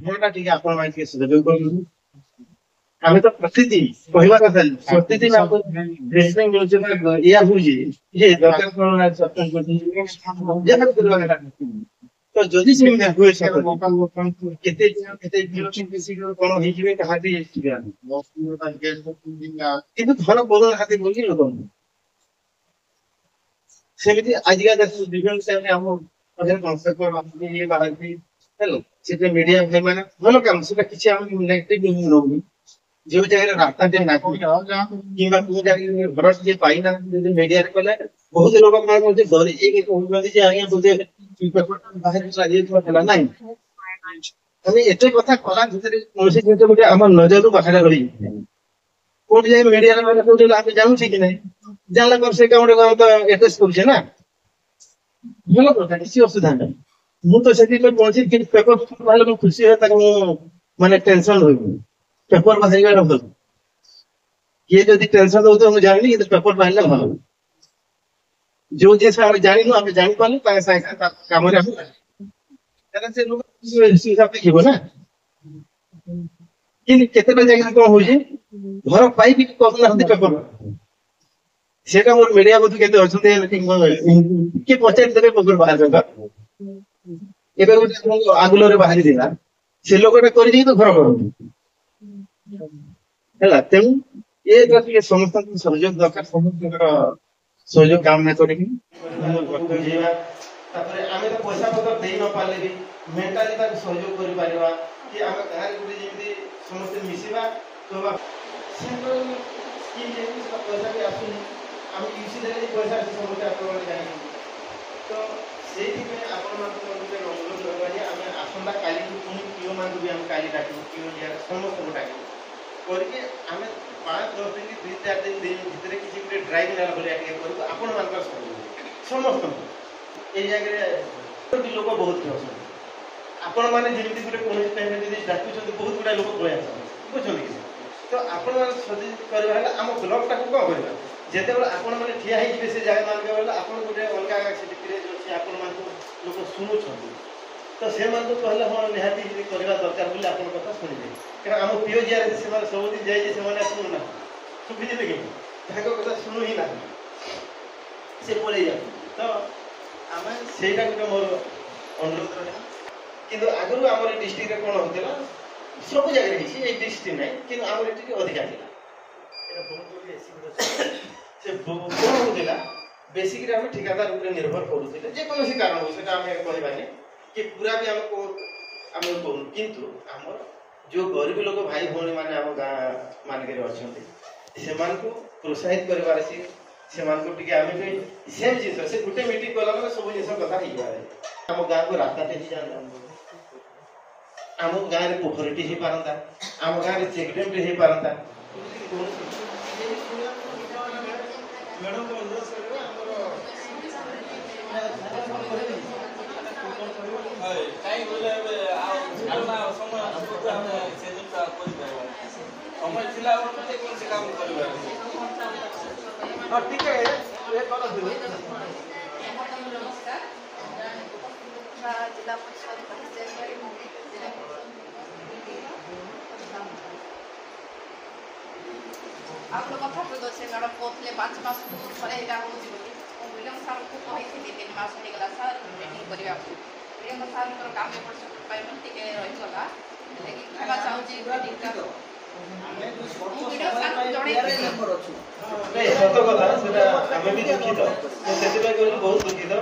ଘରଟା ଟିକେ ଆପଣ ପାଇଁ ଟିକେ ସୁଯୋଗ କରନ୍ତୁ। ଆମେ ତ ପ୍ରତିଦିନ କହିବା କଥା ପ୍ରତିଦିନ ଆମକୁ ଡ୍ରେସିଂ ମିଳୁଛି ନା ଇୟା ହଉଛି ଯେ ଦରକାର କଣ ସରକାର ଯାହା କରିବା କଥା ତ ଯଦି ସେମିତି ହୁଏ କେତେ କେତେ କଣ ହେଇଯିବେ କାହାନ୍ତି କିନ୍ତୁ ଘର କରୁନାହାନ୍ତି ବୋଲି ଲୋକଙ୍କୁ ସେମିତି ଆଜିକା ଦେଶ ବିଭିନ୍ନ ସମୟରେ ଆମ ପାଖରେ କନସେପ୍ଟ ଇଏ ବାହାରିଛି ହେଲା ସେଟା ମିଡିଆ ଭାଇ ମାନେ ଭଲ କାମ ସେଟା କିଛି ଆମେ ନେଗେଟିଭ ନଉନି ଯୋଉ ଜାଗାରେ ରାସ୍ତାଟେ ନାହିଁ କିମ୍ବା କୋଉ ଜାଗାରେ ଘର ଟିକେ ପାଇନାହାନ୍ତି ଯଦି ମିଡିଆରେ କଲେ ବହୁତ ଲୋକ ମାନେ ମଧ୍ୟ ଡରି ଯାଇକି କହୁଛନ୍ତି ଯେ ଆଜ୍ଞା ବୋଧେ ବାହାରେ ଚାଲିଯାଇଥିବା ହେଲା ନାହିଁ ଆମେ ଏତେ କଥା କଲା ଭିତରେ କୌଣସି ଜିନିଷ ଗୋଟେ ଆମ ନଜରରୁ ବାହାରେ ରହିଛି କୋଉଠି ଯାଇ ମିଡିଆରେ ମାନେ କୋଉଠି ଆମେ ଜାଣୁଛେ କି ନାହିଁ ଜାଣିଲା ପରେ ସେ କାମ ଗୋଟେ ତ ଆଡ୍ରେସ୍ କରୁଛେ ନା ଭଲ କଥା କିଛି ଅସୁବିଧା ନାହିଁ ମୁଁ ତ ସେଥିପାଇଁ କୌଣସି କିଛି ପେପର ବାହାରିଲେ ମୁଁ ଖୁସି ହୁଏ ତାକୁ ମୁଁ ମାନେ ଟେନସନ ରହିବି पेपर बाहर भल किए जदि टेंशन दउथ हम जानि कि पेपर बाहर भल जो जिस आम जानू आम जापारू कम से लोक हिसाब से ना कि जगह कौन हो घर पाई करूना पेपर से मोर मीडिया बधु के किए पचारे पेपर बाहर आगुल बाहरी से लोकटा कर तो घर कर ହେଲା ତେଣୁ ଏ ଟିକେ ସମସ୍ତଙ୍କ ସହଯୋଗ ଦରକାର ସମସ୍ତଙ୍କର ସହଯୋଗ କାମନା କରିକି ବୁଝେଇବା ତାପରେ ଆମେ ତ ପଇସା ପତ୍ର ଦେଇ ନ ପାରିଲେ ବି ମେଣ୍ଟାଲି ତାକୁ ସହଯୋଗ କରିପାରିବା କି ଆମ ଗାଁରେ ଗୋଟେ ଯେମିତି ସମସ୍ତେ ମିଶିବା କହିବା ସେଣ୍ଟ୍ରାଲ ସ୍କିମ୍ ଯେମିତି ସେଟା ପଇସା ବି ଆସୁନି ଆମେ ୟୁସି ଦେଲେ ପଇସା ଆସି ସମସ୍ତେ ଆପଣମାନେ ଜାଣିଛନ୍ତି ତ ସେଇଥିପାଇଁ ଆପଣମାନଙ୍କୁ ଗୋଟେ ଅନୁରୋଧ କରିବା ଯେ ଆମେ ଆସନ୍ତା କାଲିକୁ ପୁଣି ପିଓମାନଙ୍କୁ ବି ଆମେ କାଲି ଡାକିବୁ ପିଓ ଇଆରେ ସମସ୍ତଙ୍କୁ ଡାକିବୁ करके आमे 5-10 दिन 2-4 दिन भीतर किसी गोटे ड्राइव नेला भलिया टिके करू आपण मानकर समस्त ए जगह लोक बहुत अछन आपण माने जेमिति गोटे कोन टाइम में यदि डाकुछन बहुत गुडा लोक पळै आछन बुझछन कि तो आपण माने सदी करबा हला हम ब्लॉग टा को करबा जेते बेला आपण माने ठिया हे जिवे से जगह मान के बेला आपण गोटे अलगा से क्रिएट अछि आपण मान लोक सुनुछन तो से मान तो कहले हम निहाती करबा दरकार बोली आपण कथा सुनिबे कारण आम पीओ जी सबुदिन जाए शुणुना बुझे कि कथा शुणु ही ना से पड़े जा तो आम से मोर अनुरोध रहा कि आगु आम डिस्ट्रिक्ट कौन होता सब जगह ये डिस्ट्रिक्ट ना कि आम ये अधिका से कौन होता बेसिक आम ठिकादार निर्भर करूँ जेकोसी कारण हो कहबानी कि पूरा भी आम करूँ किंतु आम जो गरीब लोग भाई भौणी मैंने आम गाँ मानक अच्छा से प्रोत्साहित कर सेम जिन से गोटे मीटिंग कला सब जिन कथा आम गाँ को रास्ता टे जाता आम गाँव में पोखरी हो पारता आम गाँव में चेकडेम टे हो पारता आप लोग कथा तो से मैडम कहते 5 मास थरे एटा हो विलियम सर को कही 3 मास हो गला सर मीटिंग करबा विलियम सर को काम में पड़ पेमेंट टिके रही गला लेकिन खावा चाहू जी मीटिंग का वीडियो सर जड़े नंबर अछि नहीं सत कथा सेटा हमें भी दुखित तो सेति भाई बहुत दुखित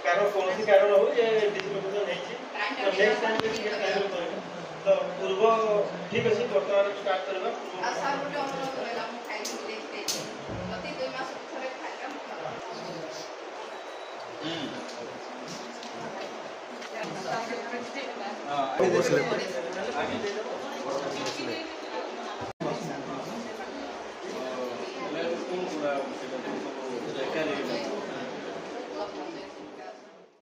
कारण कौन सी कारण हो जे डिस्ट्रीब्यूशन नहीं छी तो नेक्स्ट टाइम पे टाइम करेगा तो पूर्व ठीक अछि वर्तमान स्टार्ट करबा आ सर गोटे अनुरोध करेला हम खाइ देते प्रति 2 मास थरे खाइका हां